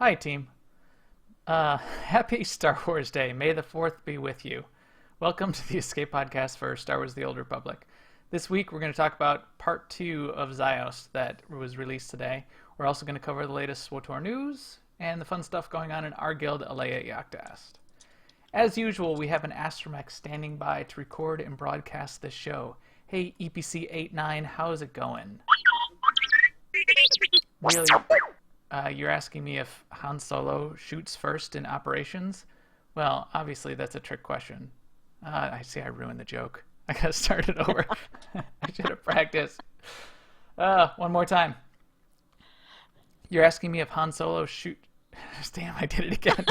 Hi, team. Happy Star Wars Day. May the 4th be with you. Welcome to the Escape Podcast for Star Wars The Old Republic. This week, we're going to talk about Part 2 of Ziost that was released today. We're also going to cover the latest SWTOR news and the fun stuff going on in our guild, Alea Yactast. As usual, we have an Astromech standing by to record and broadcast this show. Hey, EPC89, how's it going? Really? You're asking me if Han Solo shoots first in operations? Well, obviously that's a trick question. I see I ruined the joke. I gotta start it over. I should have practiced. One more time. You're asking me if Han Solo shoot... Damn, I did it again.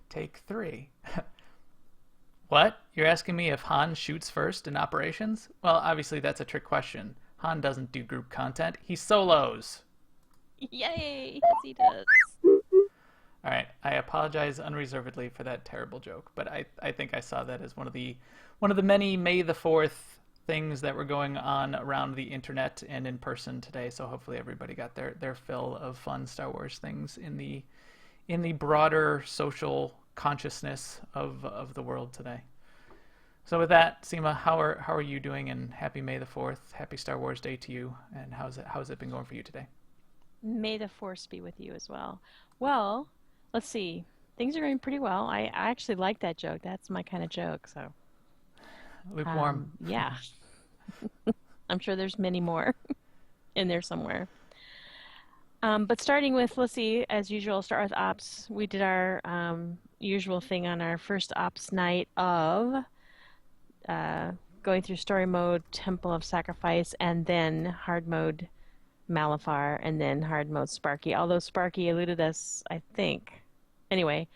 Take 3. What? You're asking me if Han shoots first in operations? Well, obviously that's a trick question. Han doesn't do group content. He solos. Yay! Yes, he does. All right. I apologize unreservedly for that terrible joke, but I think I saw that as one of the many May the 4th things that were going on around the internet and in person today. So hopefully everybody got their fill of fun Star Wars things in the broader social consciousness of the world today. So with that, Seema, how are you doing? And happy May the 4th. Happy Star Wars Day to you. And how's it been going for you today? May the Force be with you as well. Well, let's see. Things are going pretty well. I actually like that joke. That's my kind of joke. So Lukewarm. yeah. I'm sure there's many more in there somewhere. But starting with, let's see, as usual, start with ops. We did our usual thing on our first ops night of going through story mode, Temple of Sacrifice, and then hard mode Malafar, and then hard mode Sparky. Although Sparky eluded us, I think. Anyway,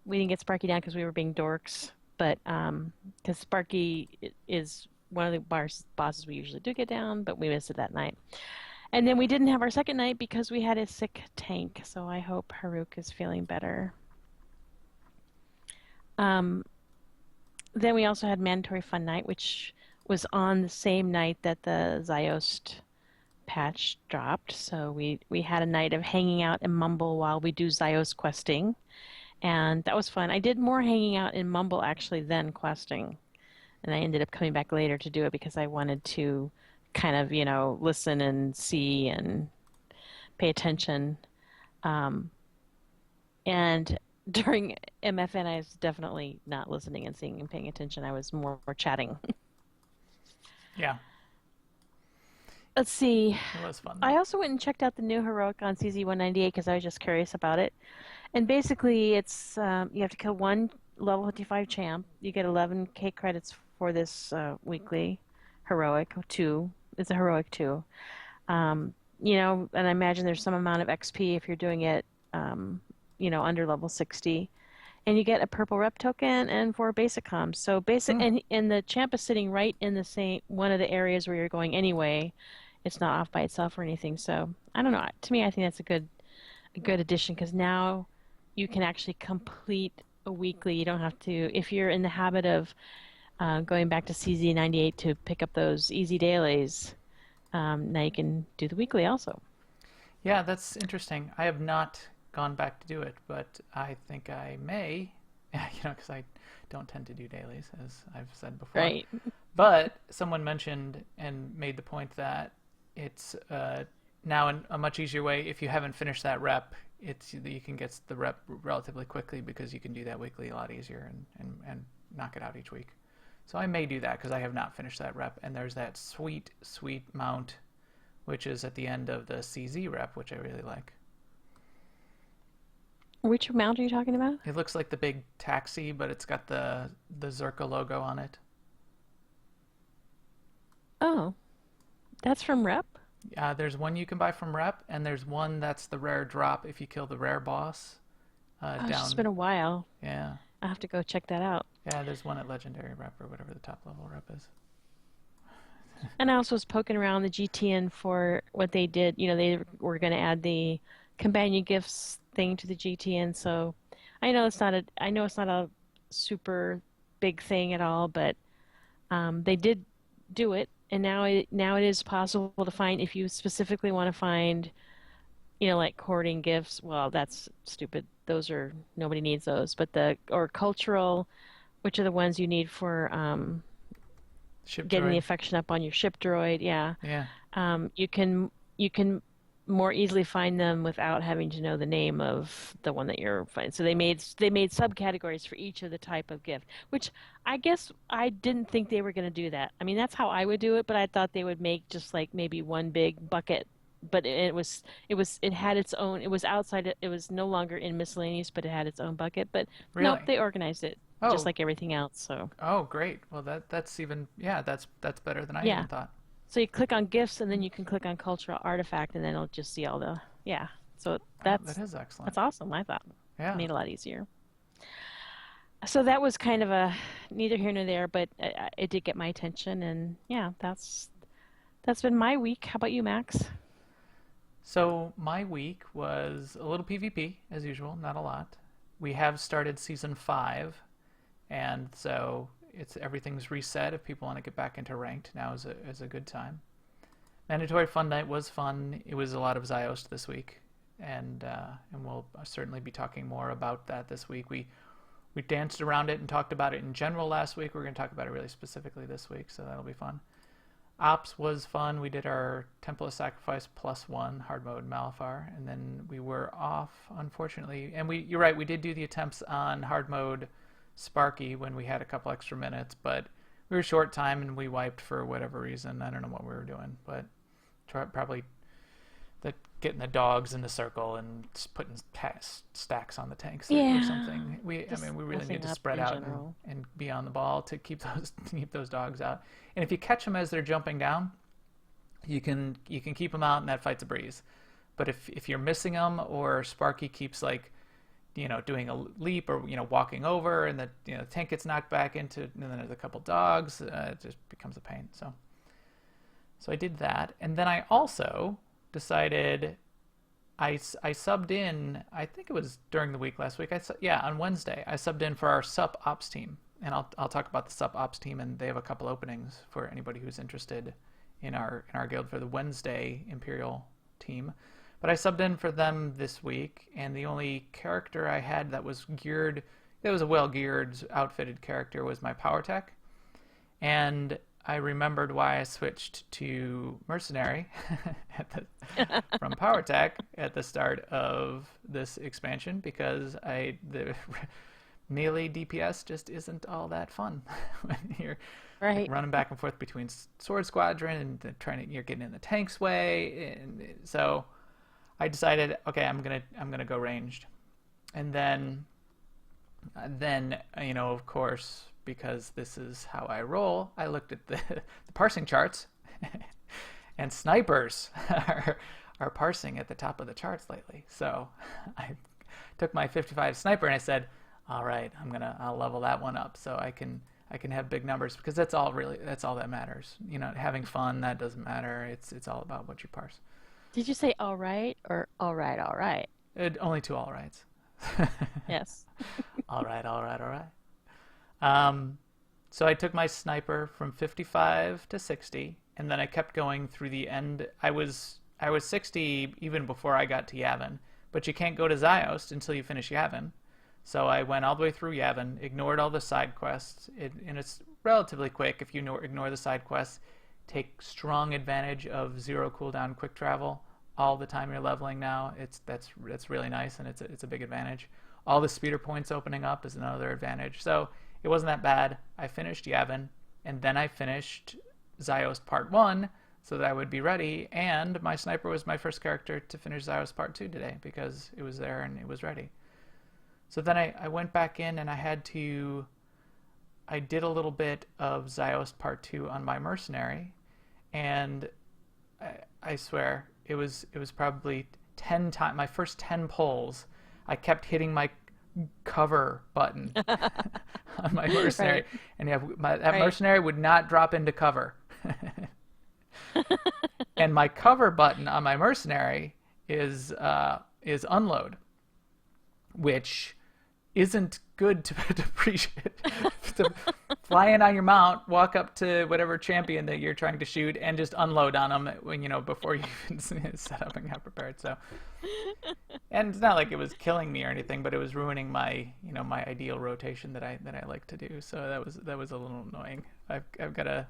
we didn't get Sparky down because we were being dorks, but because Sparky is one of the bosses we usually do get down, but we missed it that night. And then we didn't have our second night because we had a sick tank, so I hope Haruk is feeling better. Then we also had Mandatory Fun Night, which was on the same night that the Ziost patch dropped. So we had a night of hanging out in Mumble while we do Ziost questing, and that was fun. I did more hanging out in Mumble actually than questing, and I ended up coming back later to do it because I wanted to kind of, listen and see and pay attention. And during MFN, I was definitely not listening and seeing and paying attention. I was more chatting. Yeah. Let's see. It was fun. I also went and checked out the new heroic on CZ198 because I was just curious about it. And basically, it's you have to kill one level 55 champ. You get 11k credits for this weekly heroic 2. It's a heroic 2. And I imagine there's some amount of XP if you're doing it, under level 60. And you get a purple rep token and 4 basic comms. So and the champ is sitting right in the same one of the areas where you're going anyway. It's not off by itself or anything. So I don't know. To me, I think that's a good addition because now you can actually complete a weekly. You don't have to, if you're in the habit of going back to CZ98 to pick up those easy dailies, now you can do the weekly also. Yeah, that's interesting. I have not gone back to do it, but I think I may, because I don't tend to do dailies, as I've said before. Right. But someone mentioned and made the point that it's now in a much easier way. If you haven't finished that rep, you can get the rep relatively quickly because you can do that weekly a lot easier and knock it out each week. So I may do that because I have not finished that rep. And there's that sweet, sweet mount, which is at the end of the CZ rep, which I really like. Which mount are you talking about? It looks like the big taxi, but it's got the Zerka logo on it. Oh, that's from Rep? There's one you can buy from Rep, and there's one that's the rare drop if you kill the rare boss. It's been a while. Yeah. I'll have to go check that out. Yeah, there's one at Legendary Rep or whatever the top level rep is. And I also was poking around the GTN for what they did. They were going to add the companion gifts thing to the GTN. So I know it's not a super big thing at all, but they did do it, And now it is possible to find if you specifically want to find, like courting gifts. Well, that's stupid. Those are nobody needs those. But the or cultural, which are the ones you need for Ship getting the droid. affection up on your ship droid. Yeah. Yeah. You can more easily find them without having to know the name of the one that you're finding. So they made subcategories for each of the type of gift, which I guess I didn't think they were going to do that. I mean, that's how I would do it, but I thought they would make just like maybe one big bucket. But it had its own. It was outside. It was no longer in miscellaneous, but it had its own bucket. But nope, Really? they organized it just Oh, like everything else. So oh, great. Well, that's even yeah, that's better than I even yeah. thought. So you click on gifts, and then you can click on cultural artifact, and then it'll just see all the yeah. So Oh, that that's is excellent. that's awesome. I thought Yeah. made it a lot easier. So that was kind of a neither here nor there, but it did get my attention, and yeah, that's been my week. How about you, Max? So my week was a little PvP as usual, not a lot. We have started season 5, and so it's everything's reset. If people want to get back into ranked, now is a good time. Mandatory Fun Night was fun. It was a lot of Ziost this week, and we'll certainly be talking more about that this week. We danced around it and talked about it in general last week. We're going to talk about it really specifically this week, so that'll be fun. Ops was fun. We did our Temple of Sacrifice +1 hard mode Malifar, and then we were off, unfortunately. And you're right, we did do the attempts on hard mode Sparky when we had a couple extra minutes, but we were short time and we wiped for whatever reason. I don't know what we were doing, but probably getting the dogs in the circle and just putting stacks on the tanks or Yeah, something. I just mean, we really need messing to up spread in out and, general. and be on the ball to keep those dogs out. And if you catch them as they're jumping down, you can keep them out, and that fight's a breeze. But if you're missing them, or Sparky keeps like doing a leap, or walking over, and the tank gets knocked back into, and then there's a couple dogs, it just becomes a pain. So I did that, and then I also decided I subbed in. I think it was during the week last week. Yeah, on Wednesday I subbed in for our sup ops team, and I'll talk about the sup ops team, and they have a couple openings for anybody who's interested in our guild for the Wednesday Imperial team. But I subbed in for them this week, and the only character I had that was a well geared, outfitted character was my power tech, and I remembered why I switched to mercenary from power tech at the start of this expansion, because the melee DPS just isn't all that fun when you're like Right. running back and forth between sword squadron and you're getting in the tank's way, and so I decided, okay, I'm gonna go ranged, and then of course, because this is how I roll, I looked at the parsing charts, and snipers are parsing at the top of the charts lately. So I took my 55 sniper and I said, all right, I'll level that one up so I can have big numbers, because that's all that matters. Having fun, that doesn't matter. It's all about what you parse. Did you say all right or all right, all right? Only two all rights. Yes. All right, all right, all right. So I took my sniper from 55 to 60, and then I kept going through the end. I was 60 even before I got to Yavin, but you can't go to Ziost until you finish Yavin. So I went all the way through Yavin, ignored all the side quests, and it's relatively quick if you ignore the side quests. Take strong advantage of 0 cooldown quick travel all the time you're leveling now. That's really nice, and it's a big advantage. All the speeder points opening up is another advantage. So it wasn't that bad. I finished Yavin, and then I finished Ziost Part 1 so that I would be ready, and my sniper was my first character to finish Ziost Part 2 today, because it was there and it was ready. So then I went back in, and I did a little bit of Ziost Part 2 on my mercenary, and I swear it was probably 10 times, my first 10 pulls, I kept hitting my cover button on my mercenary, Right. and that Right. mercenary would not drop into cover. And my cover button on my mercenary is unload, which isn't good to fly in on your mount, walk up to whatever champion that you're trying to shoot, and just unload on them when before you even set up and got prepared. So, and it's not like it was killing me or anything, but it was ruining my my ideal rotation that I like to do. So that was a little annoying. I've got to.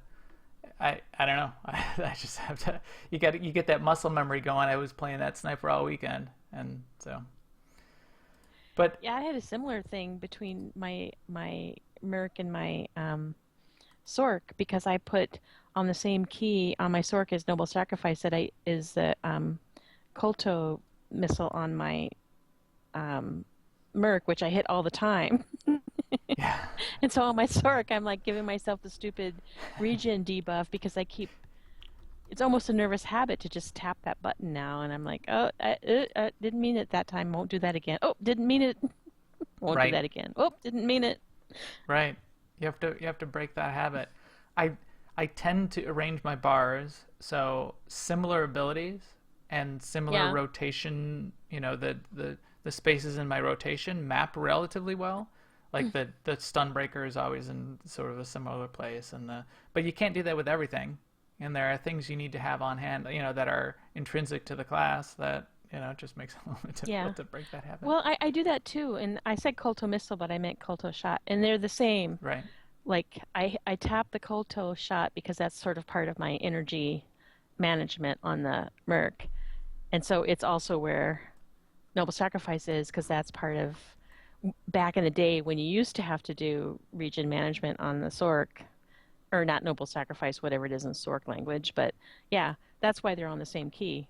I don't know. I just have to. You get that muscle memory going. I was playing that sniper all weekend, and so. But Yeah, I had a similar thing between my Merc and my Sork because I put on the same key on my Sork as Noble Sacrifice that I is the Kolto missile on my Merc, which I hit all the time. yeah, And so on my Sork, I'm like giving myself the stupid regen debuff because I keep. It's almost a nervous habit to just tap that button now, and I'm like, oh, I didn't mean it that time. Won't do that again. Oh, didn't mean it. Won't do right, that again. Oh, didn't mean it. right. You have to break that habit. I I tend to arrange my bars so similar abilities and similar Yeah. rotation. The spaces in my rotation map relatively well. Like the stun breaker is always in sort of a similar place, but you can't do that with everything. And there are things you need to have on hand, that are intrinsic to the class that it just makes it a little bit Yeah. difficult to break that habit. Well, I do that too, and I said Kolto missile, but I meant Kolto shot, and they're the same. Right. Like I tap the Kolto shot because that's sort of part of my energy management on the Merc, and so it's also where Noble Sacrifice is because that's part of back in the day when you used to have to do region management on the Sork, or not Noble Sacrifice, whatever it is in Sork language. But yeah, that's why they're on the same key,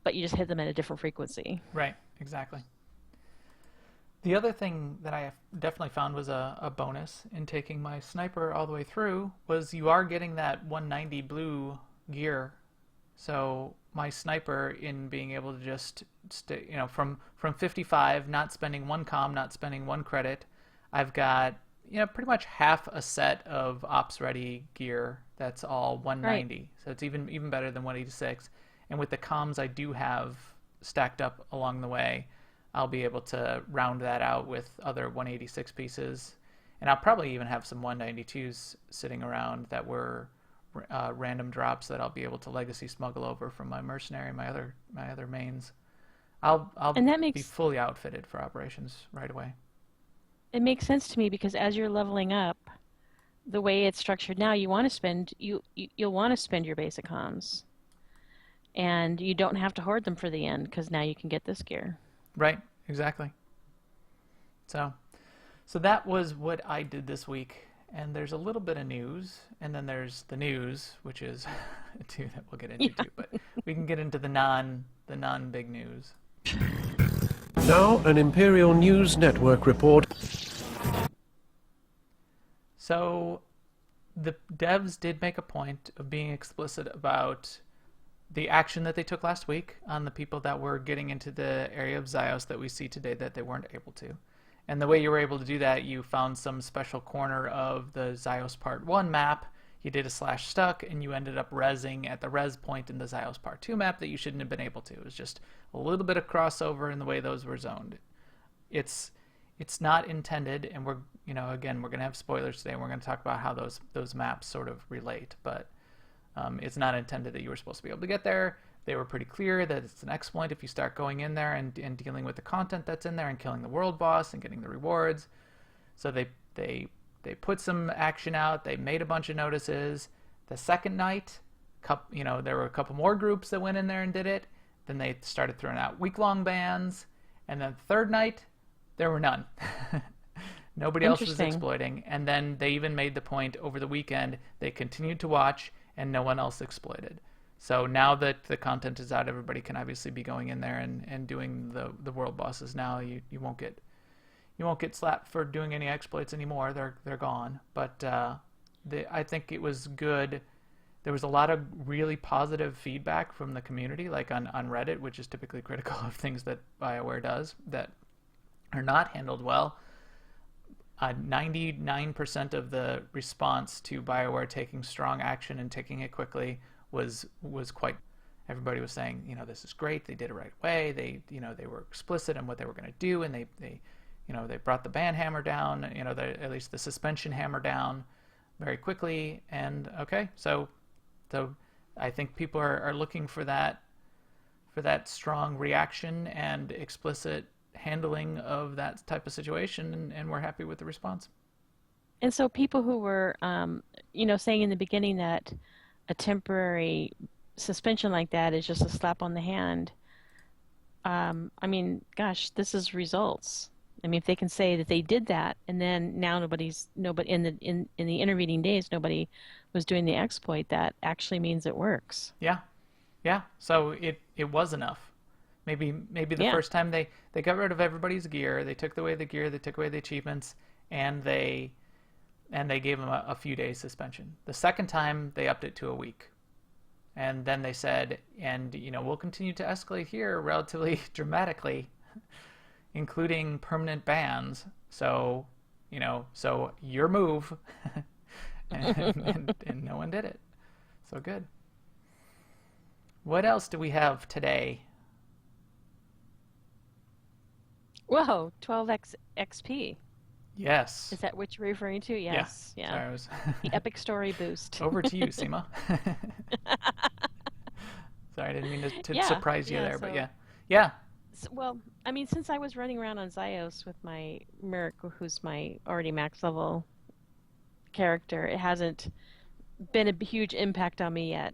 but you just hit them at a different frequency. Right. Exactly. The other thing that I definitely found was a bonus in taking my sniper all the way through was you are getting that 190 blue gear. So my sniper in being able to just stay, from 55, not spending one comm, not spending one credit, I've got pretty much half a set of ops ready gear that's all Right. 190. So it's even better than 186. And with the comms I do have stacked up along the way, I'll be able to round that out with other 186 pieces. And I'll probably even have some 192s sitting around that were random drops that I'll be able to legacy smuggle over from my mercenary, my other mains. I'll And that be makes fully outfitted for operations right away. it makes sense to me because as you're leveling up, the way it's structured now, you'll want to spend your basic comms, and you don't have to hoard them for the end because now you can get this gear. Right, exactly. So that was what I did this week. And there's a little bit of news, and then there's the news, which is two that we'll get into Yeah. too. But we can get into the non big news. Now, an Imperial News Network report. So the devs did make a point of being explicit about the action that they took last week on the people that were getting into the area of Ziost that we see today that they weren't able to. And the way you were able to do that, you found some special corner of the Ziost Part 1 map, you did a /stuck, and you ended up rezzing at the res point in the Ziost Part 2 map that you shouldn't have been able to. It was just a little bit of crossover in the way those were zoned. It's not intended, and we're again we're going to have spoilers today, and we're going to talk about how those maps sort of relate, but it's not intended that you were supposed to be able to get there. They were pretty clear that it's an exploit if you start going in there and dealing with the content that's in there and killing the world boss and getting the rewards. So they put some action out. They made a bunch of notices. The second night, there were a couple more groups that went in there and did it. Then they started throwing out week-long bans. And then the third night, there were none. Nobody else was Interesting. exploiting. And then they even made the point over the weekend, they continued to watch and no one else exploited. So now that the content is out, everybody can obviously be going in there and doing the world bosses now. You won't get slapped for doing any exploits anymore. They're gone. But I think it was good. There was a lot of really positive feedback from the community, like on Reddit, which is typically critical of things that BioWare does that are not handled well. 99% of the response to BioWare taking strong action and taking it quickly was quite. Everybody was saying, this is great. They did it right away. They were explicit in what they were going to do, and they they brought the ban hammer down, at least the suspension hammer down very quickly. And okay, so I think people are looking for that strong reaction and explicit handling of that type of situation, and we're happy with the response. And so people who were, saying in the beginning that a temporary suspension like that is just a slap on the hand, I mean, gosh, this is results. I mean, if they can say that they did that, and then now nobody in the intervening days nobody was doing the exploit, that actually means it works. Yeah, yeah. So it was enough. Maybe the Yeah. first time they got rid of everybody's gear, they took away the gear, they took away the achievements, and they gave them a few days suspension. The second time they upped it to a week. And then they said, and we'll continue to escalate here relatively dramatically, including permanent bans. So, so your move, and no one did it. So good. What else do we have today? Whoa, 12x XP. Yes. Is that what you're referring to? Yes. Yeah. Yeah. Sorry, I was The epic story boost. over to you, Seema. Sorry, I didn't mean to Yeah, surprise you yeah, there, but so- yeah. Yeah. Well, I mean, since I was running around on Ziost with my Merc, who's my already max level character, it hasn't been a huge impact on me yet.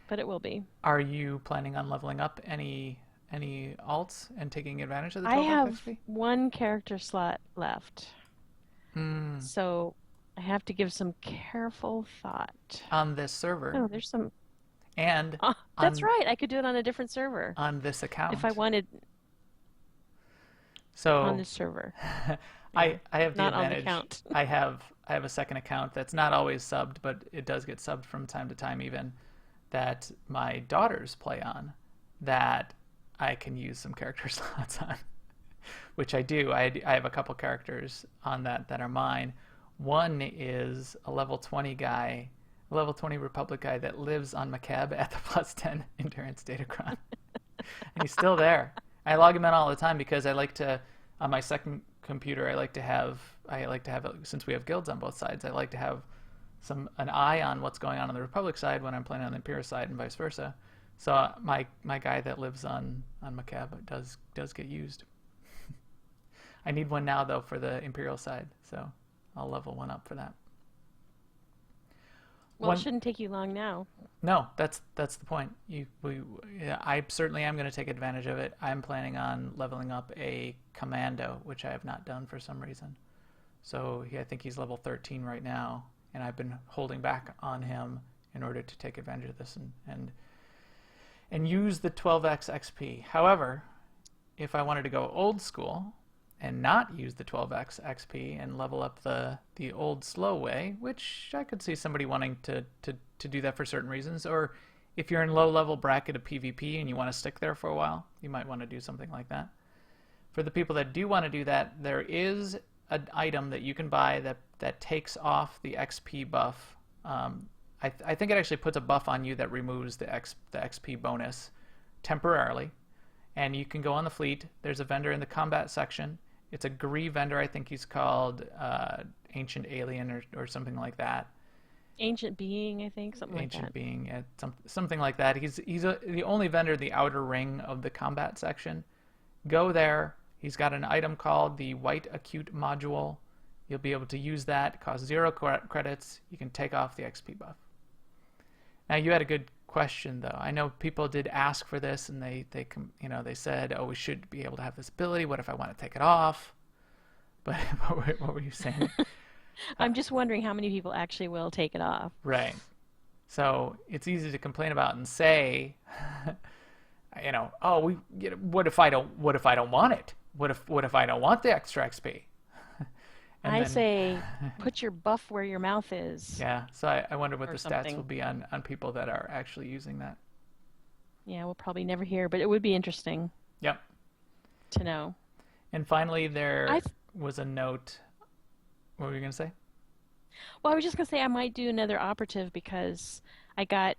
But it will be. Are you planning on leveling up any alts and taking advantage of the I 12 have XP? one character slot left, Hmm. so I have to give some careful thought. On this server Oh, there's some. and Oh, that's on, right. I could do it on a different server on this account. if I wanted So on this server, I have the not on the advantage. count. I have a second account that's not always subbed, but it does get subbed from time to time even, that my daughters play on, that I can use some character slots on, which I do. I have a couple characters on that are mine. One is a level 20 guy, a level 20 Republic guy that lives on Macab at the +10 endurance datacron. And he's still there. I log him in all the time because I like to, on my second computer, I like to have, since we have guilds on both sides, I like to have an eye on what's going on the Republic side when I'm playing on the Imperial side and vice versa. So my guy that lives on Macab does get used. I need one now though for the Imperial side, so I'll level one up for that. Well, it shouldn't take you long now. No, that's the point. I certainly am going to take advantage of it. I'm planning on leveling up a commando, which I have not done for some reason. So I think he's level 13 right now, and I've been holding back on him in order to take advantage of this and use the 12x XP. However, if I wanted to go old school and not use the 12x XP and level up the old slow way, which I could see somebody wanting to do that for certain reasons, or if you're in low level bracket of PvP and you want to stick there for a while, you might want to do something like that. For the people that do want to do that, there is an item that you can buy that takes off the XP buff. I think it actually puts a buff on you that removes the XP bonus temporarily. And you can go on the fleet. There's a vendor in the combat section. It's a Gree vendor. I think he's called Ancient Alien or something like that. Ancient Being, I think, something like that. Ancient Being, something like that. He's the only vendor in the outer ring of the combat section. Go there. He's got an item called the White Acute Module. You'll be able to use that. It costs 0 credits. You can take off the XP buff. Now, you had a good question, though. I know people did ask for this, and they said, oh, we should be able to have this ability. What if I want to take it off? But what were you saying? I'm just wondering how many people actually will take it off. Right. So it's easy to complain about and say, oh, what if I don't want it? What if I don't want the extra XP? I say put your buff where your mouth is. Yeah, so I wonder what the stats something. will be on people that are actually using that. Yeah, we'll probably never hear, but it would be interesting Yep. to know. And finally, there was a note. What were you going to say? Well, I was just going to say I might do another operative because I got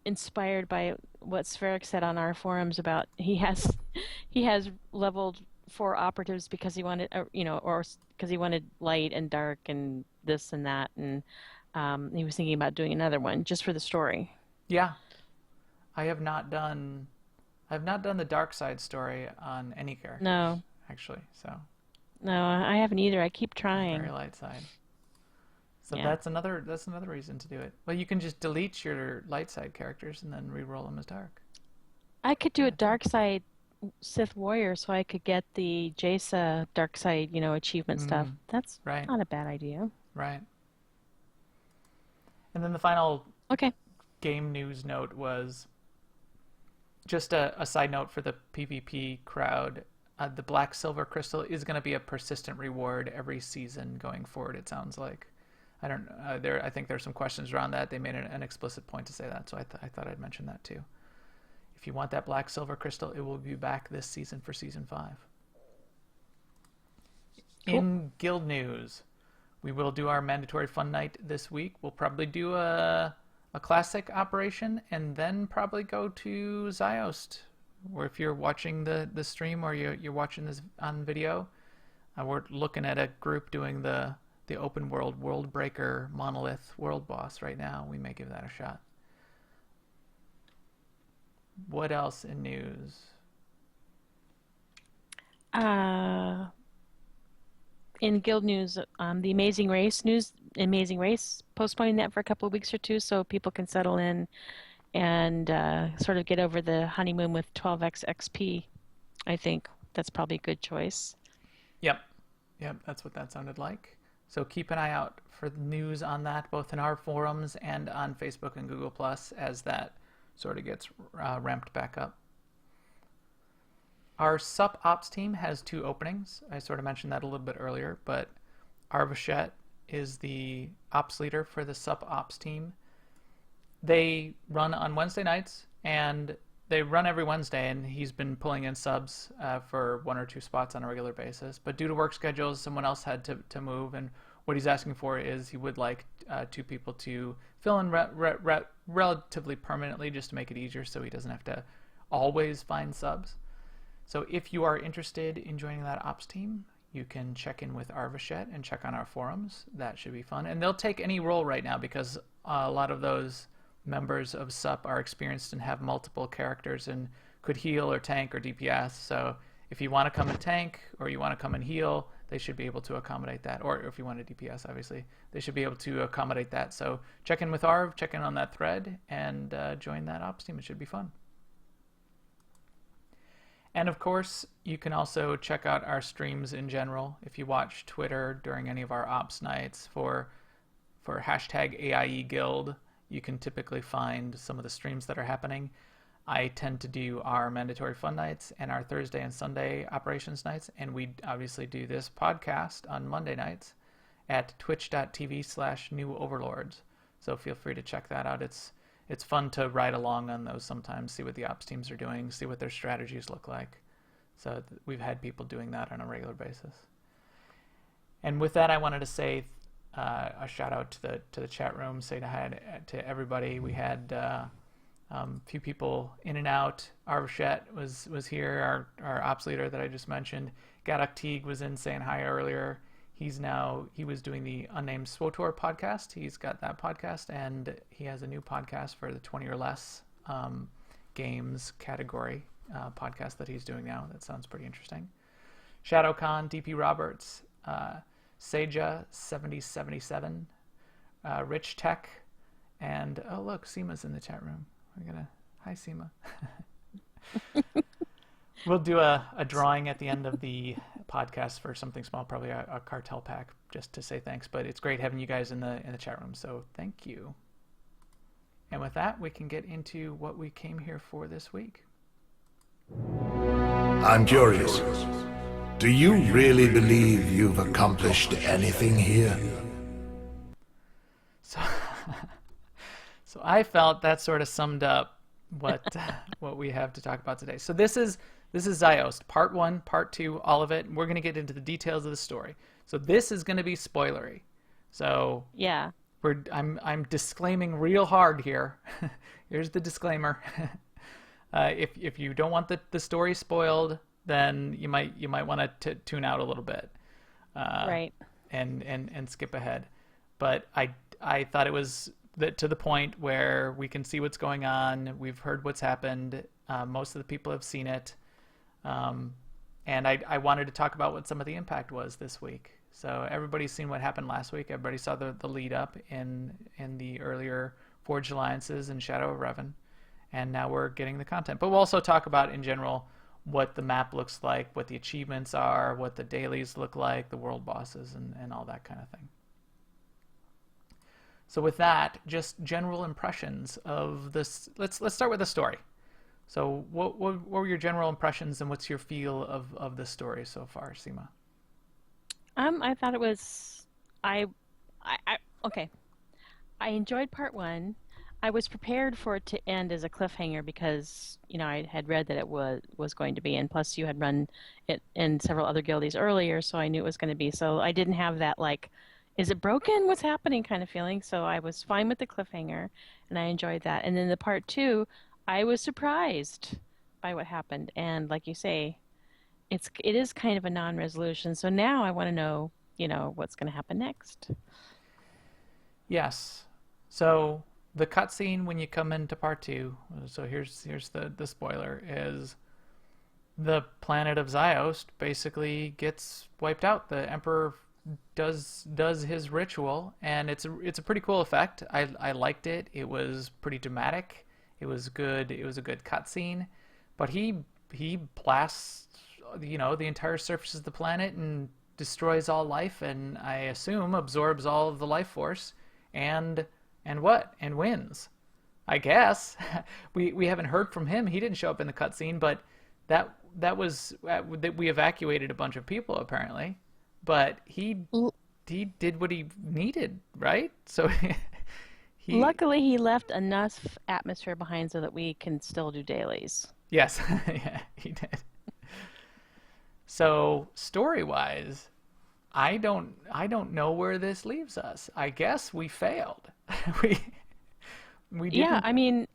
inspired by what Spheric said on our forums about he has leveled for operatives because he wanted, or because he wanted light and dark and this and that, and he was thinking about doing another one just for the story. Yeah, I have not done. I've not done the dark side story on any characters, No, actually. So no, I haven't either. I keep very trying. light side. So Yeah. that's another reason to do it. Well, you can just delete your light side characters and then re-roll them as dark. I could do a I think. dark side Sith warrior so I could get the Jace dark side, achievement stuff. That's Right, not a bad idea. right. And then the final Okay. game news note was just a side note for the PvP crowd. The Black Silver Crystal is going to be a persistent reward every season going forward. It sounds like. I don't. I think there's some questions around that. They made an explicit point to say that, so I thought I'd mention that too. If you want that Black Silver Crystal, it will be back this season for season 5. Cool. In guild news, we will do our mandatory fun night this week. We'll probably do a classic operation and then probably go to Ziost. Or if you're watching the stream or you're watching this on video, we're looking at a group doing the open world Worldbreaker Monolith world boss right now. We may give that a shot. What else in news? In guild news, the Amazing Race, postponing that for a couple of weeks or two so people can settle in and sort of get over the honeymoon with 12x XP. I think that's probably a good choice. Yep, that's what that sounded like. So keep an eye out for news on that, both in our forums and on Facebook and Google Plus, as that sort of gets ramped back up. Our sup ops team has 2 openings. I sort of mentioned that a little bit earlier, but Arvashette is the ops leader for the sup ops team. They run on Wednesday nights, and they run every Wednesday, and he's been pulling in subs for 1 or 2 spots on a regular basis. But due to work schedules, someone else had to move, and what he's asking for is he would like 2 people to fill in relatively permanently just to make it easier so he doesn't have to always find subs. So if you are interested in joining that ops team, you can check in with Arvashette and check on our forums. That should be fun. And they'll take any role right now because a lot of those members of SUP are experienced and have multiple characters and could heal or tank or DPS. So if you want to come and tank or you want to come and heal, they should be able to accommodate that. Or if you want to DPS, obviously, they should be able to accommodate that. So check in with Arv, check in on that thread, and join that ops team. It should be fun. And of course, you can also check out our streams in general. If you watch Twitter during any of our ops nights for hashtag AIE Guild, you can typically find some of the streams that are happening. I tend to do our mandatory fun nights and our Thursday and Sunday operations nights, and we obviously do this podcast on Monday nights at twitch.tv/newoverlords. So feel free to check that out. It's fun to ride along on those sometimes, see what the ops teams are doing, see what their strategies look like. So we've had people doing that on a regular basis. And with that, I wanted to say a shout out to the chat room, say hi to everybody. We had a few people in and out. Arvashette was here, our ops leader that I just mentioned. Gadok Teague was in saying hi earlier. He was doing the Unnamed SWTOR podcast. He's got that podcast, and he has a new podcast for the 20 or less games category podcast that he's doing now. That sounds pretty interesting. ShadowCon, DP Roberts, Seja7077, Rich Tech, and oh look, Seema's in the chat room. Hi Seema. We'll do a drawing at the end of the podcast for something small, probably a cartel pack, just to say thanks. But it's great having you guys in the chat room, so thank you. And with that, we can get into what we came here for this week. I'm curious. Do you really believe you've accomplished anything here? So I felt that sort of summed up what we have to talk about today. So this is Ziost, part 1, part 2, all of it. We're going to get into the details of the story. So this is going to be spoilery. So Yeah. I'm disclaiming real hard here. Here's the disclaimer. If you don't want the story spoiled, then you might want to tune out a little bit, Right. and skip ahead. But I thought it was to the point where we can see what's going on. We've heard what's happened. Most of the people have seen it, and I wanted to talk about what some of the impact was this week. So everybody's seen what happened last week. Everybody saw the lead up in the earlier Forged Alliances and Shadow of Revan, and now we're getting the content. But we'll also talk about in general what the map looks like, what the achievements are, what the dailies look like, the world bosses, and all that kind of thing. So with that, just general impressions of this. Let's start with the story. So what were your general impressions, and what's your feel of the story so far, Seema? I thought it was okay. I enjoyed part one. I was prepared for it to end as a cliffhanger because, I had read that it was going to be, and plus you had run it in several other guildies earlier, so I knew it was going to be. So I didn't have that is it broken? What's happening kind of feeling. So I was fine with the cliffhanger, and I enjoyed that. And then the part two, I was surprised by what happened. And like you say, it is kind of a non-resolution. So now I want to know, what's going to happen next. Yes. So the cutscene when you come into part two. So here's the spoiler: is the planet of Ziost basically gets wiped out. The Emperor does his ritual, and it's a pretty cool effect. I liked it. It was pretty dramatic. It was good. It was a good cutscene, but he blasts the entire surface of the planet and destroys all life, and I assume absorbs all of the life force, and wins. I guess we haven't heard from him. He didn't show up in the cutscene, but that was that we evacuated a bunch of people apparently. But he did what he needed, right? So luckily he left enough atmosphere behind so that we can still do dailies. Yes, yeah, he did. So story-wise, I don't know where this leaves us. I guess we failed. we didn't... Yeah, I mean,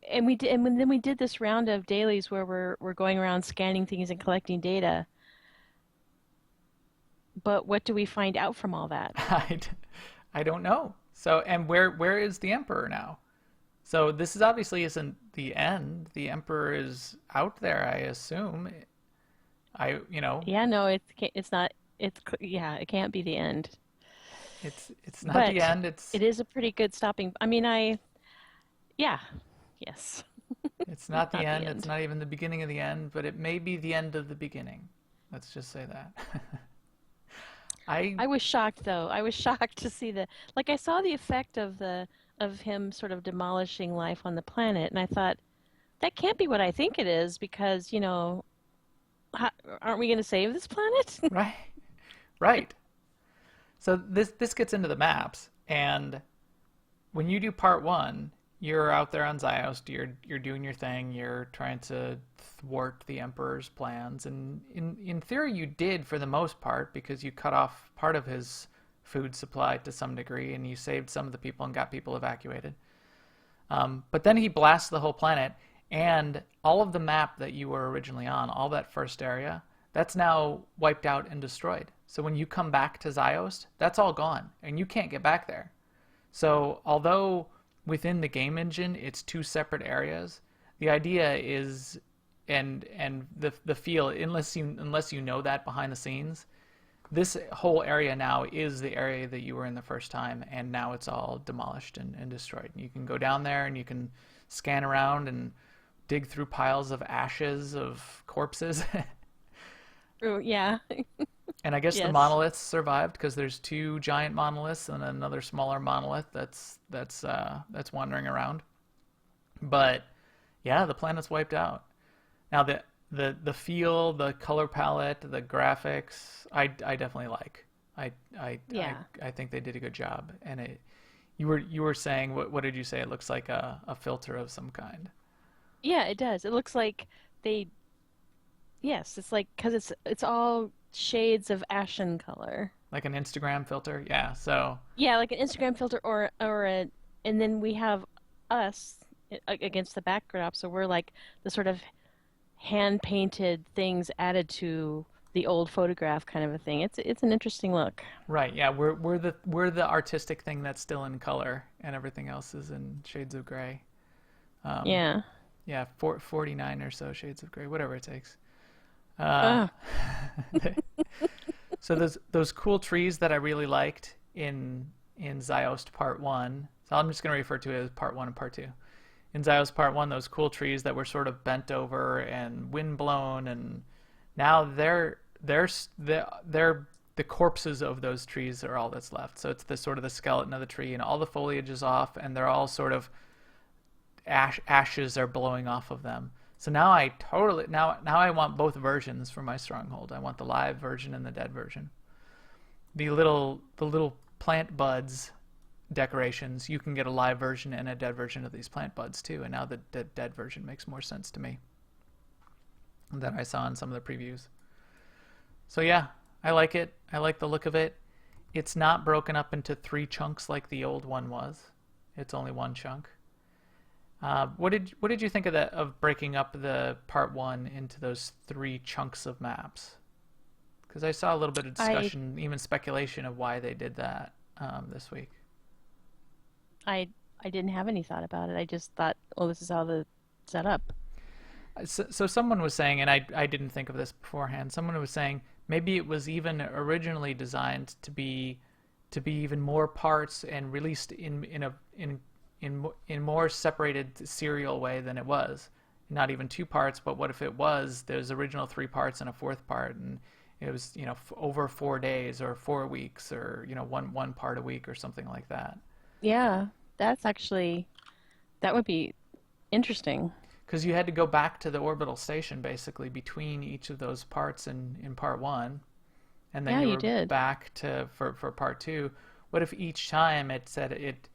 and we did, and then we did this round of dailies where we're going around scanning things and collecting data. But what do we find out from all that? I don't know. So, and where is the Emperor now? So this obviously isn't the end. The Emperor is out there, I assume. Yeah, no, it's not. It can't be the end. It's not But the end. it is a pretty good stopping. I mean, yes. It's not the end. It's not even the beginning of the end, but it may be the end of the beginning. Let's just say that. I was shocked though. I was shocked to see I saw the effect of him sort of demolishing life on the planet, and I thought that can't be what I think it is because, aren't we going to save this planet? Right. So this gets into the maps, and when you do part one, you're out there on Ziost, you're doing your thing, you're trying to thwart the Emperor's plans, and in theory you did for the most part because you cut off part of his food supply to some degree, and you saved some of the people and got people evacuated. But then he blasts the whole planet, and all of the map that you were originally on, all that first area, that's now wiped out and destroyed. So when you come back to Ziost, that's all gone, and you can't get back there. So although within the game engine it's two separate areas, the idea is, and the feel, unless you know that behind the scenes, this whole area now is the area that you were in the first time, and now it's all demolished and destroyed. And you can go down there and you can scan around and dig through piles of ashes of corpses. Oh, yeah. And I guess Yes. the monoliths survived because there's two giant monoliths and another smaller monolith that's wandering around. But yeah, the planet's wiped out. Now the feel, the color palette, the graphics, I definitely like. I think they did a good job. And you were saying, what did you say? It looks like a filter of some kind. Yeah, it does. It looks like yes, it's like, because it's all shades of ashen color. Like an Instagram filter? Yeah, so... Yeah, like an Instagram filter and then we have us against the backdrop, so we're like the sort of hand painted things added to the old photograph kind of a thing. It's an interesting look. Right. Yeah. We're the artistic thing that's still in color, and everything else is in shades of gray. Um, Yeah. yeah, 49 or so shades of gray, whatever it takes. Uh, Oh, so those cool trees that I really liked in Ziost Part One. So I'm just going to refer to it as Part One and Part Two. In Ziost Part One, those cool trees that were sort of bent over and wind blown, and now they're the corpses of those trees are all that's left. So it's the sort of the skeleton of the tree, and all the foliage is off, and they're all sort of ashes are blowing off of them. So now now I want both versions for my stronghold. I want the live version and the dead version. The little plant buds decorations, you can get a live version and a dead version of these plant buds too. And now the dead version makes more sense to me than I saw in some of the previews. So yeah, I like it. I like the look of it. It's not broken up into 3 chunks like the old one was. It's only 1 chunk. What did you think of that, of breaking up the part 1 into those 3 chunks of maps? Because I saw a little bit of I discussion, even speculation of why they did that this week. I I didn't have any thought about it. I just thought, well, this is how the set up. So someone was saying, and I didn't think of this beforehand. Someone was saying maybe it was even originally designed to be even more parts and released in more separated serial way than it was. Not even 2 parts, but what if it was there's original 3 parts and a 4th part, and it was over 4 days or 4 weeks, or one part a week or something like that. Yeah, that's actually, that would be interesting. Because you had to go back to the orbital station basically between each of those parts in part 1, and then Yeah, you you were did. back to for part 2. What if each time it said it,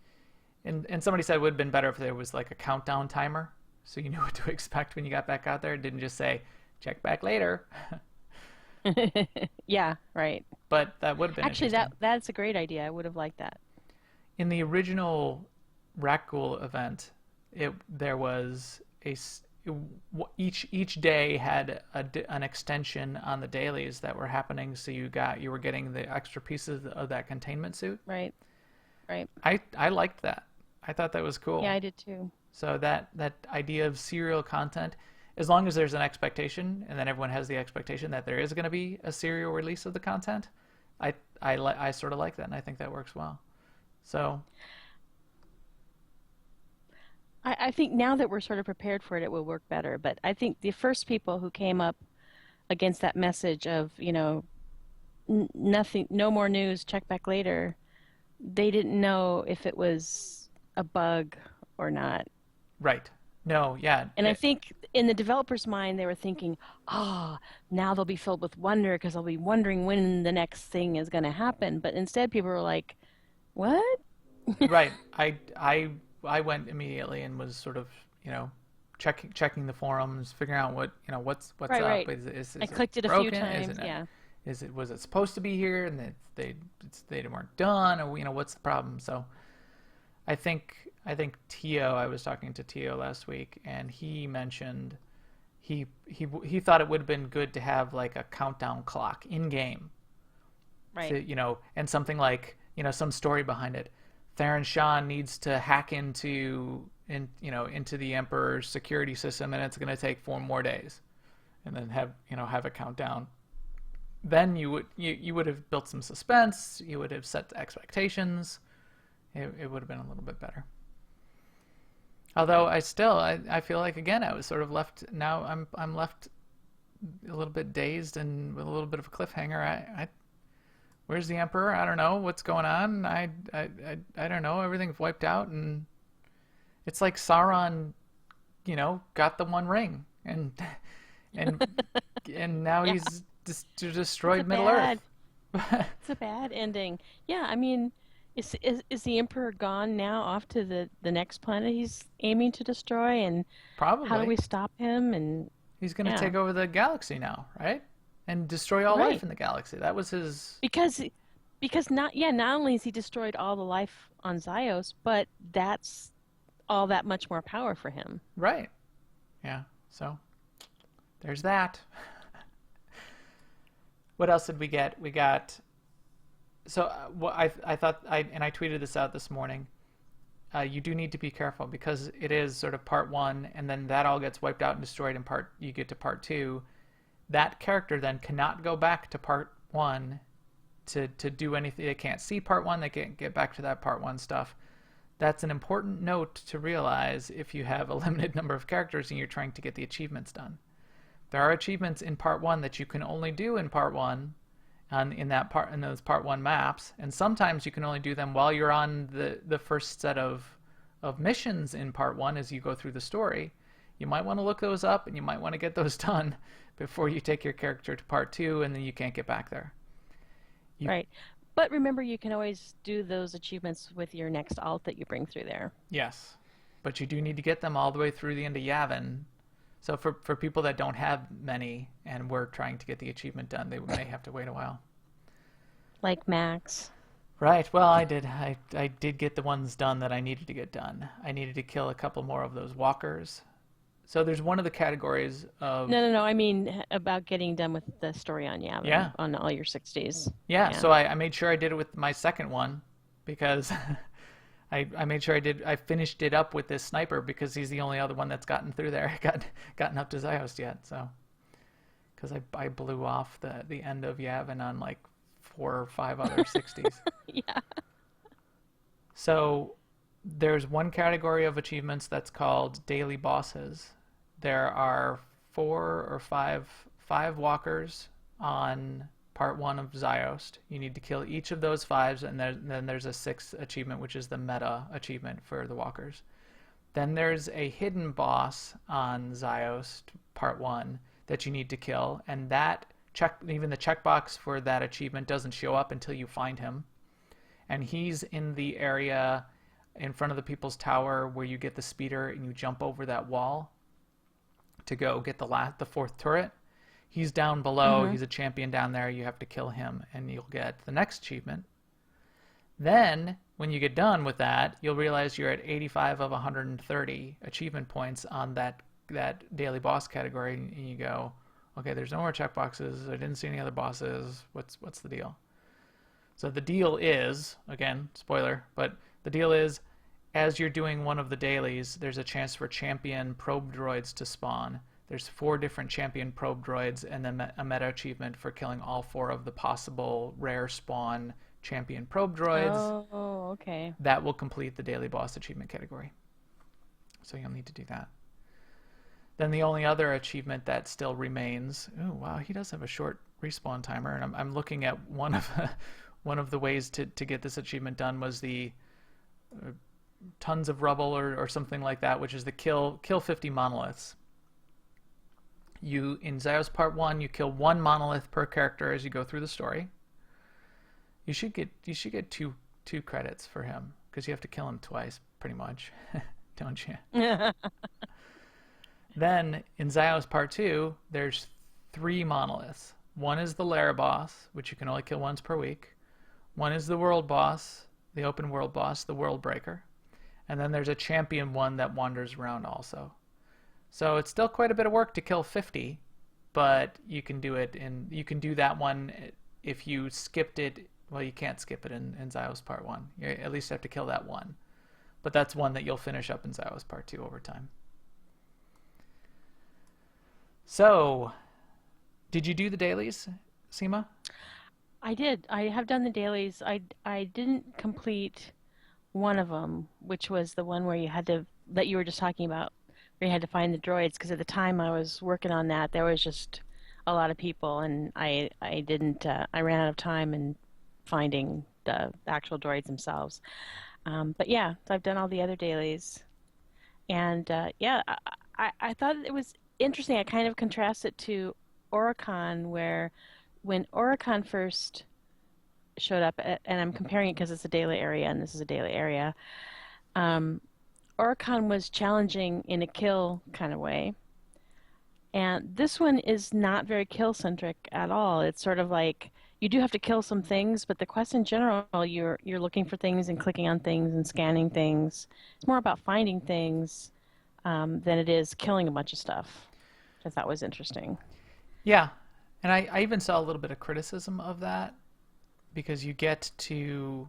and somebody said it would have been better if there was like a countdown timer, so you knew what to expect when you got back out there. It didn't just say check back later. Yeah, right. But that would have been Actually, interesting. that's a great idea. I would have liked that. In the original Rakghoul event, there was each day had an extension on the dailies that were happening, so you were getting the extra pieces of that containment suit. Right, right. I liked that. I thought that was cool. Yeah, I did too. So that idea of serial content, as long as there's an expectation, and then everyone has the expectation that there is going to be a serial release of the content, I sort of like that, and I think that works well. So I think now that we're sort of prepared for it, it will work better. But I think the first people who came up against that message of, nothing, no more news, check back later, they didn't know if it was a bug or not. right, no, yeah, And I think in the developer's mind, they were thinking, now they'll be filled with wonder because they'll be wondering when the next thing is going to happen. But instead, people were like, what? right. I went immediately and was sort of checking the forums, figuring out what's Right, up. right. Is I it clicked it a few broken? times. Isn't it? Yeah. Was it supposed to be here and they weren't done, or what's the problem? So I think Tio. I was talking to Tio last week, and he mentioned he thought it would have been good to have like a countdown clock in game, Right. and something like some story behind it. Theron Shan needs to hack into the Emperor's security system, and it's going to take 4 more days, and then have a countdown. Then you would have built some suspense. You would have set expectations. It would have been a little bit better. Although I feel like, again, I was sort of left. Now I'm left a little bit dazed and with a little bit of a cliffhanger. Where's the Emperor? I don't know what's going on. I don't know. Everything's wiped out, and it's like Sauron, got the One Ring, and and and now Yeah. he's It's a destroyed Middle bad, Earth. it's a bad ending. Yeah, I mean, is the Emperor gone now off to the next planet he's aiming to destroy? And how do Probably we stop him? And he's going to yeah, take over the galaxy now, right? And destroy all life right. in the galaxy. That was his Because not only has he destroyed all the life on Zios, but that's all that much more power for him. right. Yeah. So there's that. What else did we get? We got... So I thought, and I tweeted this out this morning, you do need to be careful because it is sort of part 1, and then that all gets wiped out and destroyed in you get to part 2. That character then cannot go back to part 1 to do anything. They can't see part 1, they can't get back to that part 1 stuff. That's an important note to realize if you have a limited number of characters and you're trying to get the achievements done. There are achievements in part 1 that you can only do in part 1, in those part 1 maps, and sometimes you can only do them while you're on the first set of missions in part 1 as you go through the story. You might want to look those up and you might want to get those done before you take your character to part 2, and then you can't get back there. Right. But remember, you can always do those achievements with your next alt that you bring through there. Yes, but you do need to get them all the way through the end of Yavin. So for people that don't have many and we're trying to get the achievement done, they may have to wait a while. Like Max. Right. Well, I did get the ones done that I needed to get done. I needed to kill a couple more of those walkers. So there's one of the categories of... No. I mean about getting done with the story on Yavin. Yeah. On all your 60s. Yeah. So I made sure I did it with my second one because... I made sure I finished it up with this sniper because he's the only other one that's gotten through there, gotten up to Ziost yet. So, because I blew off the end of Yavin on like 4 or 5 other 60s. Yeah. So there's one category of achievements that's called daily bosses. There are 4 or 5 walkers on part 1 of Ziost. You need to kill each of those 5s, and then there's a 6th achievement, which is the meta achievement for the walkers. Then there's a hidden boss on Ziost part 1 that you need to kill, and even the checkbox for that achievement doesn't show up until you find him. And he's in the area in front of the People's Tower where you get the speeder and you jump over that wall to go get the 4th turret. He's down below. He's a champion down there. You have to kill him, and you'll get the next achievement. Then, when you get done with that, you'll realize you're at 85 of 130 achievement points on that daily boss category, and you go, okay, there's no more checkboxes. I didn't see any other bosses. What's the deal? So the deal is, again, spoiler, but the deal is, as you're doing one of the dailies, there's a chance for champion probe droids to spawn. There's 4 different champion probe droids and then a meta achievement for killing all 4 of the possible rare spawn champion probe droids. Oh, okay. That will complete the daily boss achievement category. So you'll need to do that. Then the only other achievement that still remains... Oh, wow, he does have a short respawn timer. And I'm looking at one of the ways to get this achievement done was the tons of rubble or something like that, which is the kill 50 monoliths. In Ziost Part 1, you kill 1 monolith per character as you go through the story. You should get two credits for him because you have to kill him twice, pretty much, don't you? Then in Ziost Part 2, there's 3 monoliths. One is the lair boss, which you can only kill once per week. One is the world boss, the open world boss, the Worldbreaker, and then there's a champion one that wanders around also. So it's still quite a bit of work to kill 50, but you can do it, and you can do that one if you skipped it. Well, you can't skip it in Ziost Part 1. You at least have to kill that one. But that's one that you'll finish up in Ziost Part 2 over time. So, did you do the dailies, Seema? I did. I have done the dailies. I didn't complete one of them, which was the one where that you were just talking about, where you had to find the droids, because at the time I was working on that, there was just a lot of people, and I ran out of time in finding the actual droids themselves. But yeah, so I've done all the other dailies, and I thought it was interesting. I kind of contrast it to Oricon, where when Oricon first showed up, and I'm comparing it because it's a daily area and this is a daily area, Oricon was challenging in a kill kind of way, and this one is not very kill centric at all. It's sort of like you do have to kill some things, but the quest in general, you're looking for things and clicking on things and scanning things. It's more about finding things than it is killing a bunch of stuff. I thought was interesting. Yeah, and I even saw a little bit of criticism of that because you get to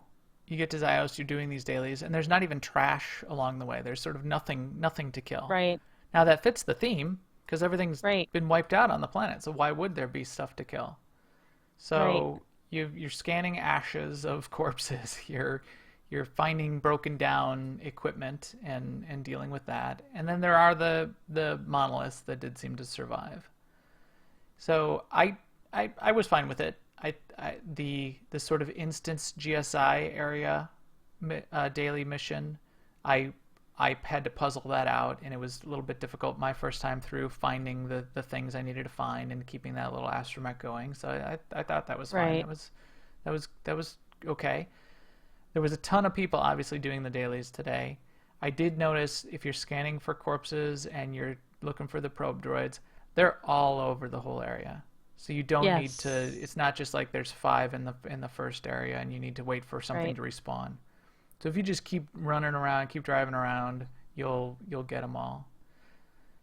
Ziost, you're doing these dailies, and there's not even trash along the way. There's sort of nothing to kill. Right. Now that fits the theme because everything's Right. been wiped out on the planet, so why would there be stuff to kill? So you're scanning ashes of corpses. You're finding broken down equipment and dealing with that. And then there are the monoliths that did seem to survive. So I was fine with it. The sort of instance GSI area daily mission, I had to puzzle that out, and it was a little bit difficult my first time through finding the things I needed to find and keeping that little astromech going. So I thought that was fine. Right. That was okay. There was a ton of people obviously doing the dailies today. I did notice if you're scanning for corpses and you're looking for the probe droids, they're all over the whole area. So you don't need Yes. to. It's not just like there's 5 in the first area and you need to wait for something Right. to respawn. So if you just keep running around, keep driving around, you'll get them all.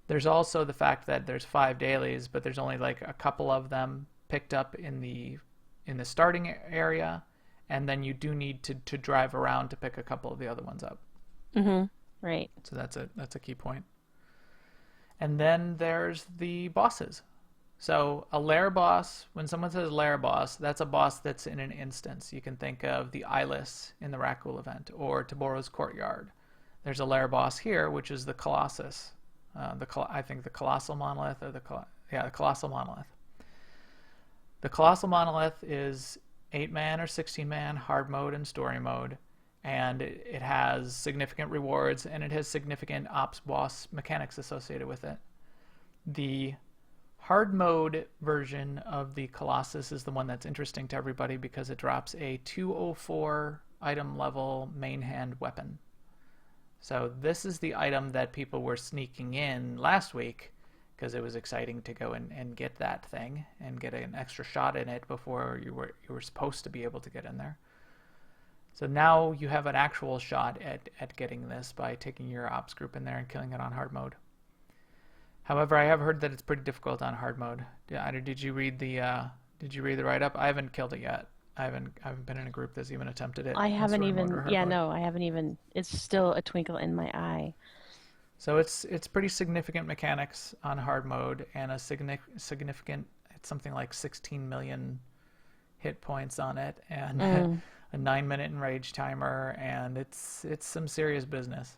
There's also the fact that there's 5 dailies, but there's only like a couple of them picked up in the starting area, and then you do need to drive around to pick a couple of the other ones up. Mm-hmm. Right. So that's a key point. And then there's the bosses. So a lair boss, when someone says lair boss, that's a boss that's in an instance. You can think of the Eyeless in the Rakul event or Taboro's Courtyard. There's a lair boss here, which is the Colossus. I think the Colossal Monolith or the Colossal Monolith. The Colossal Monolith is 8-man or 16-man hard mode and story mode, and it has significant rewards and it has significant ops boss mechanics associated with it. The hard mode version of the Colossus is the one that's interesting to everybody because it drops a 204 item level main hand weapon. So this is the item that people were sneaking in last week because it was exciting to go and get that thing and get an extra shot in it before you were supposed to be able to get in there. So now you have an actual shot at getting this by taking your ops group in there and killing it on hard mode. However, I have heard that it's pretty difficult on hard mode. Did you read the write-up? I haven't killed it yet. I haven't been in a group that's even attempted it. I in haven't story mode even. or hard Yeah, mode. no, I haven't even. It's still a twinkle in my eye. So it's pretty significant mechanics on hard mode and a significant. It's something like 16 million hit points on it and a 9-minute enrage timer, and it's some serious business.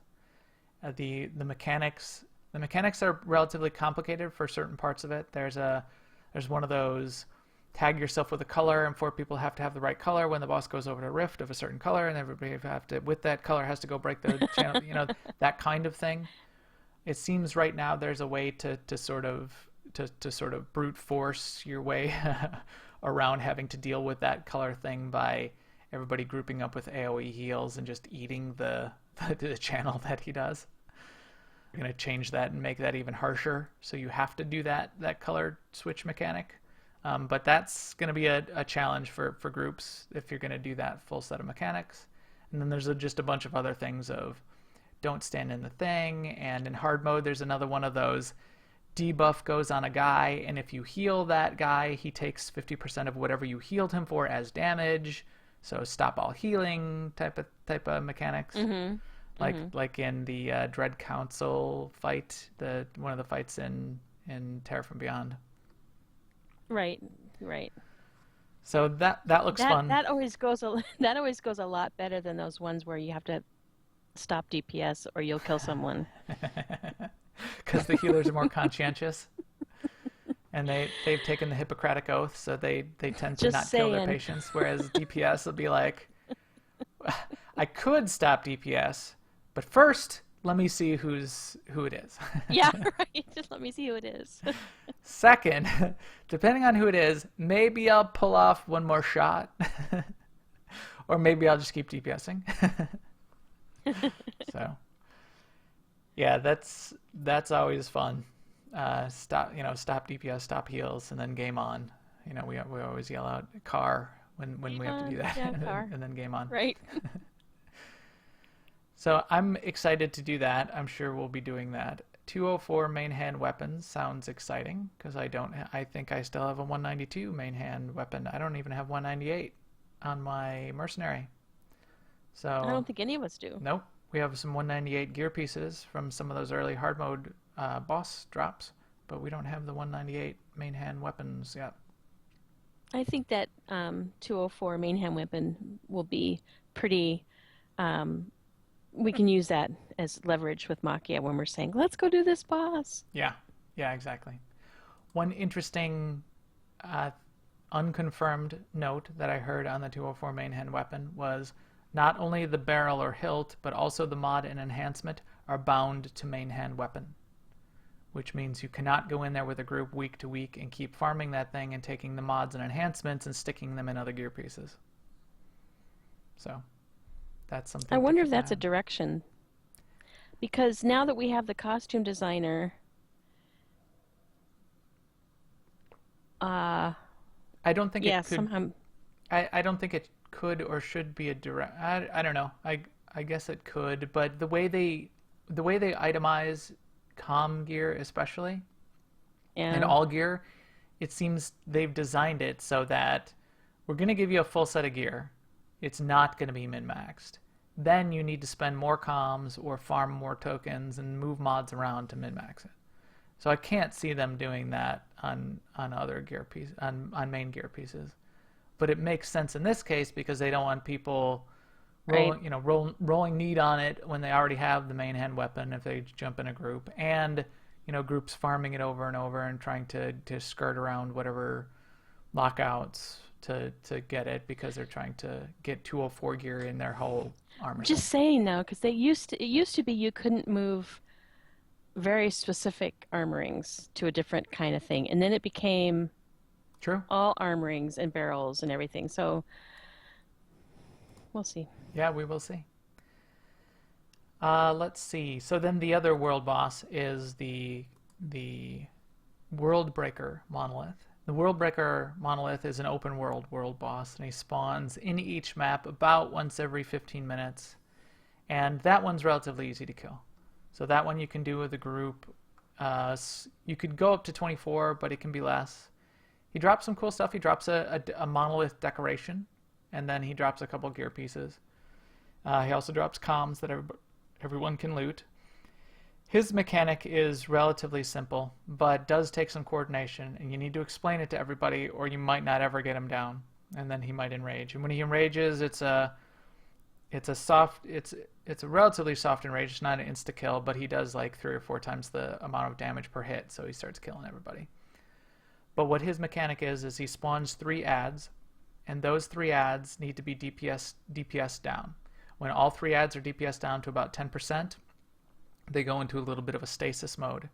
The mechanics are relatively complicated for certain parts of it. There's one of those tag yourself with a color, and 4 people have to have the right color when the boss goes over to a rift of a certain color, and everybody with that color has to go break the channel. That kind of thing. It seems right now there's a way to sort of brute force your way around having to deal with that color thing by everybody grouping up with AoE heals and just eating the channel that he does. We're going to change that and make that even harsher, so you have to do that color switch mechanic. But that's going to be a challenge for groups if you're going to do that full set of mechanics. And then there's just a bunch of other things of don't stand in the thing, and in hard mode there's another one of those debuff goes on a guy, and if you heal that guy, he takes 50% of whatever you healed him for as damage. So stop all healing type of mechanics. Mm-hmm. Like in the Dread Council fight, one of the fights in Terra from Beyond. Right. So that looks fun. That always goes a lot better than those ones where you have to stop DPS or you'll kill someone. Because the healers are more conscientious, and they've taken the Hippocratic Oath, so they tend to Just not kill their saying. patients. Whereas DPS will be like, I could stop DPS, but first let me see who it is. Yeah, right. Just let me see who it is. Second, depending on who it is, maybe I'll pull off one more shot, or maybe I'll just keep DPSing. So, yeah, that's always fun. Stop DPS, stop heals, and then game on. We always yell out car when we have to do that, Yeah, and, car. then game on. Right. So I'm excited to do that. I'm sure we'll be doing that. 204 main hand weapons sounds exciting because I think I still have a 192 main hand weapon. I don't even have 198 on my mercenary. So I don't think any of us do. nope. We have some 198 gear pieces from some of those early hard mode boss drops, but we don't have the 198 main hand weapons yet. I think that 204 main hand weapon will be pretty. We can use that as leverage with Makia when we're saying, let's go do this boss. Yeah, exactly. One interesting unconfirmed note that I heard on the 204 main hand weapon was not only the barrel or hilt, but also the mod and enhancement are bound to main hand weapon, which means you cannot go in there with a group week to week and keep farming that thing and taking the mods and enhancements and sticking them in other gear pieces. So that's something. I to wonder keep if an that's eye a on. direction. Because now that we have the costume designer, I don't think yeah, it could. somehow. I don't think it could or should be a direct. I don't know. I guess it could, but the way they itemize comm gear especially and Yeah. all gear, it seems they've designed it so that we're going to give you a full set of gear. It's not going to be min-maxed. Then you need to spend more comms or farm more tokens and move mods around to min-max it. So I can't see them doing that on other gear pieces, on main gear pieces. But it makes sense in this case because they don't want people Right. rolling need on it when they already have the main hand weapon if they jump in a group, and groups farming it over and over and trying to skirt around whatever lockouts to get it because they're trying to get 204 gear in their whole armor Just set. saying though, because it used to be you couldn't move very specific armorings to a different kind of thing, and then it became True. all armorings and barrels and everything. So we'll see. Yeah, we will see. Let's see. So then the other world boss is the Worldbreaker Monolith. The Worldbreaker Monolith is an open world boss, and he spawns in each map about once every 15 minutes. And that one's relatively easy to kill. So that one you can do with a group. You could go up to 24, but it can be less. He drops some cool stuff. He drops a monolith decoration, and then he drops a couple gear pieces. He also drops comms that everyone can loot. His mechanic is relatively simple, but does take some coordination, and you need to explain it to everybody, or you might not ever get him down, and then he might enrage. And when he enrages, it's a relatively soft enrage. It's not an insta kill, but he does like 3 or 4 times the amount of damage per hit, so he starts killing everybody. But what his mechanic is he spawns 3 adds, and those 3 adds need to be DPS down. When all 3 adds are DPS down to about 10%, they go into a little bit of a stasis mode.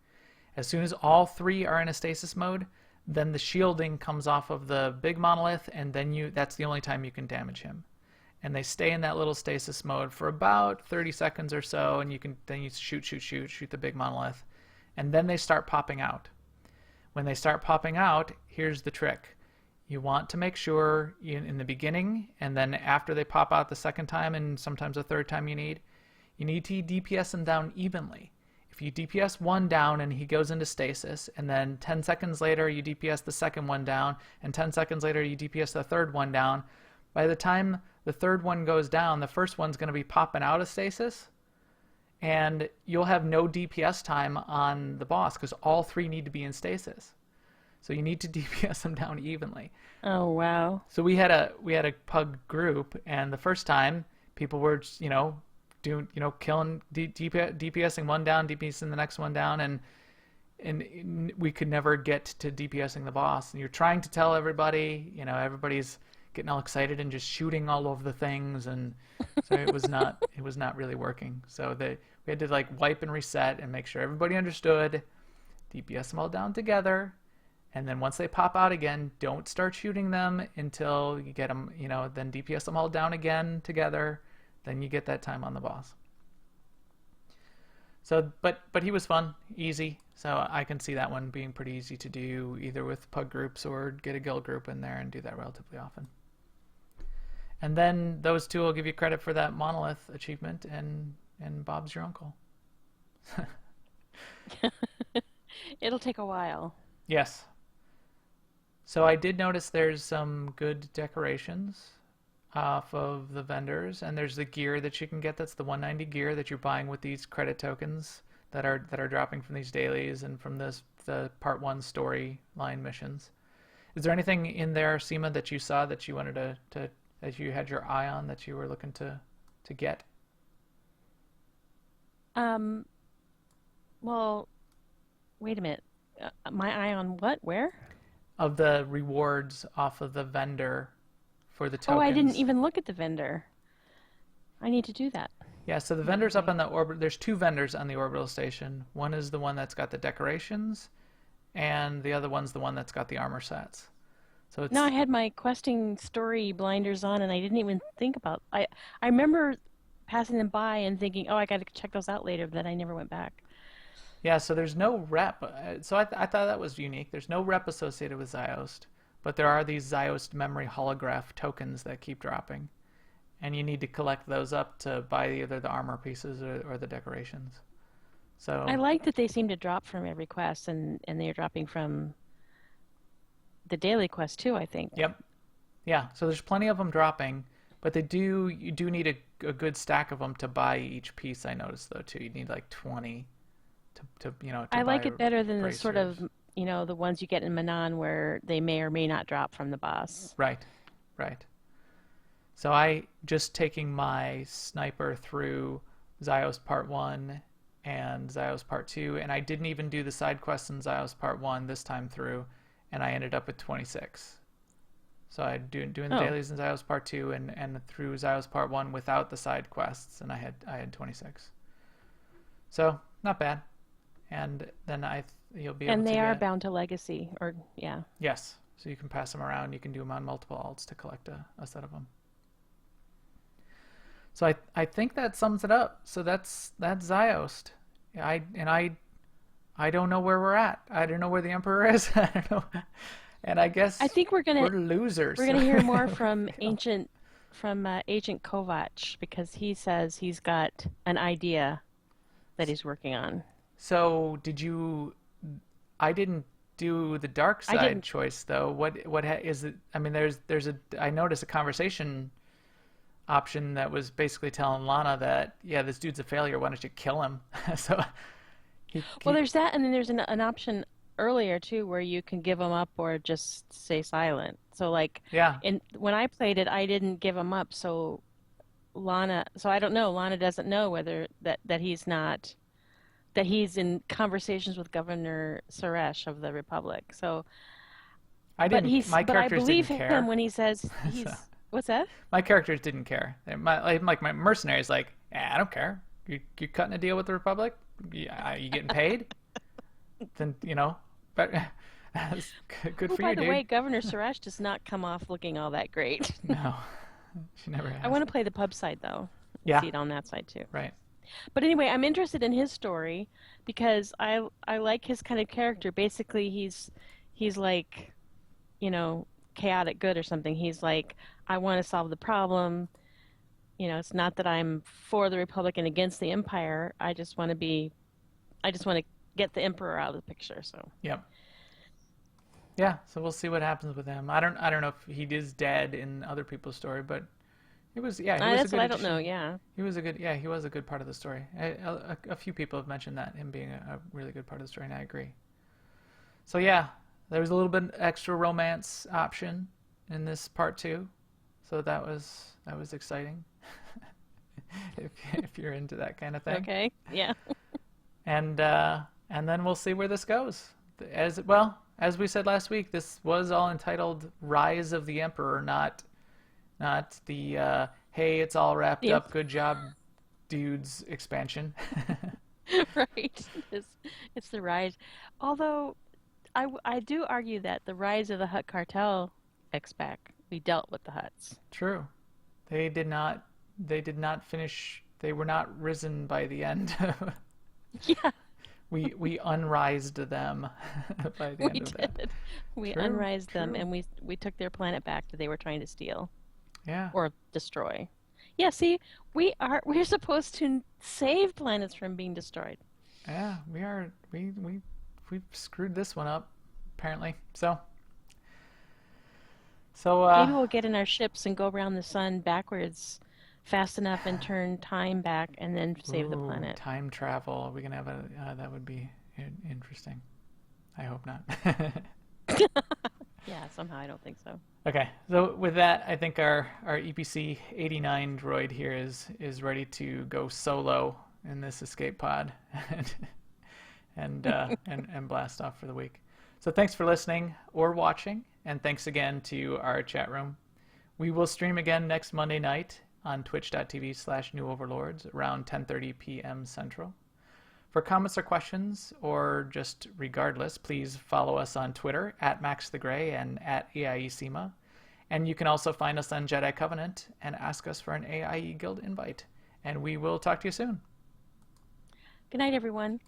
As soon as all 3 are in a stasis mode, then the shielding comes off of the big monolith, and then that's the only time you can damage him. And they stay in that little stasis mode for about 30 seconds or so, and then you shoot the big monolith, and then they start popping out. When they start popping out, here's the trick. You want to make sure in the beginning, and then after they pop out the second time, and sometimes the third time you need to DPS him down evenly. If you DPS one down and he goes into stasis, and then 10 seconds later you DPS the second one down, and 10 seconds later you DPS the third one down, by the time the third one goes down, the first one's going to be popping out of stasis, and you'll have no DPS time on the boss because all 3 need to be in stasis. So you need to DPS them down evenly. Oh wow. So we had a pug group, and the first time people were killing DPSing one down, DPSing the next one down, and we could never get to DPSing the boss. And you're trying to tell everybody, everybody's getting all excited and just shooting all over the things, and so it was not really working. So we had to wipe and reset and make sure everybody understood. DPS them all down together. And then once they pop out again, don't start shooting them until you get them, then DPS them all down again together. Then you get that time on the boss. So, but he was fun, easy. So I can see that one being pretty easy to do either with pug groups or get a guild group in there and do that relatively often. And then those 2 will give you credit for that monolith achievement, and Bob's your uncle. It'll take a while. Yes. So I did notice there's some good decorations off of the vendors, and there's the gear that you can get. That's the 190 gear that you're buying with these credit tokens that are dropping from these dailies and from the part 1 storyline missions. Is there anything in there, Seema, that you saw that you wanted to that you had your eye on that you were looking to get? Well, wait a minute. My eye on what? Where? Of the rewards off of the vendor for the tokens. Oh, I didn't even look at the vendor. I need to do that. Yeah, so the vendors up on the orbit. There's 2 vendors on the orbital station. One is the one that's got the decorations, and the other one's the one that's got the armor sets. So it's No, I had my questing story blinders on, and I didn't even think about. I remember passing them by and thinking, oh, I got to check those out later, but I never went back. yeah. So there's no rep. So I thought that was unique. There's no rep associated with Ziost, but there are these Ziost memory holograph tokens that keep dropping, and you need to collect those up to buy either the armor pieces or the decorations. So I like that they seem to drop from every quest, and they're dropping from the daily quest too, I think. Yep. Yeah, so there's plenty of them dropping, but you do need a good stack of them to buy each piece. I noticed though too. You need like 20 to I like buy it better than the sort bracers. of, the ones you get in Manon where they may or may not drop from the boss. Right. Right. So I just taking my sniper through Ziost Part 1 and Ziost Part 2, and I didn't even do the side quests in Ziost Part 1 this time through, and I ended up at 26. So I doing the Oh. dailies in Ziost Part 2 and through Ziost Part 1 without the side quests, and I had 26. So not bad. And then you'll be able And to they are get, bound to legacy, or yeah. yes. So you can pass them around. You can do them on multiple alts to collect a set of them. So I think that sums it up. So that's Ziost. I don't know where we're at. I don't know where the Emperor is. I don't know. And I guess I think we're we're losers. gonna hear more from Agent Kovac, because he says he's got an idea that he's working on. So I didn't do the dark I side didn't. choice though. Is it? I mean, I noticed a conversation option that was basically telling Lana that, yeah, this dude's a failure. Why don't you kill him? So Well, there's that, and then there's an option earlier too where you can give them up or just stay silent. So like, yeah. when I played it, I didn't give him up. So I don't know. Lana doesn't know whether that he's in conversations with Governor Suresh of the Republic. So, I but didn't. My but I characters believe didn't him care. when he says he's. So, What's that? my characters didn't care. My mercenaries like, I don't care. You cutting a deal with the Republic? Yeah, you getting paid? Then but that's good Oh, for by you, the dude. way, Governor Suresh does not come off looking all that great. No, she never has. I want to play the pub side though. Yeah. See it on that side too. Right. But anyway, I'm interested in his story because I like his kind of character. Basically, he's like, chaotic good or something. He's like, I want to solve the problem. It's not that I'm for the Republic and against the Empire. I just want to get the Emperor out of the picture. So. Yep. Yeah. So we'll see what happens with him. I don't know if he is dead in other people's story, but he was. Yeah. He was That's a good what I don't addition. know. Yeah. He was a good. Yeah. He was a good part of the story. A few people have mentioned that him being a really good part of the story, and I agree. So yeah, there was a little bit extra romance option in this part 2, so that was exciting. if you're into that kind of thing. Okay. Yeah. And then we'll see where this goes. As we said last week, this was all entitled "Rise of the Emperor," not the "Hey, it's all wrapped Yep. up. Good job, dudes" expansion. Right. It's the rise. Although I do argue that the rise of the Hutt cartel X-Pac, we dealt with the Hutts. True. They did not finish. They were not risen by the end. Yeah, We unrised them by the we end of that. did. We True, unrised them, true. and we took their planet back that they were trying to steal Yeah. or destroy. Yeah, see, we're supposed to save planets from being destroyed. Yeah, we've screwed this one up, apparently. So Maybe we'll get in our ships and go around the sun backwards fast enough and turn time back and then save the planet. Time travel. We can have that would be interesting. I hope not. Yeah, somehow I don't think so. Okay, so with that, I think our EPC 89 droid here is ready to go solo in this escape pod and blast off for the week. So thanks for listening or watching, and thanks again to our chat room. We will stream again next Monday night on twitch.tv/newoverlords around 10:30 p.m. Central. For comments or questions, or just regardless, please follow us on Twitter @MaxTheGray and @AIESEMA. And you can also find us on Jedi Covenant and ask us for an AIE Guild invite. And we will talk to you soon. Good night, everyone.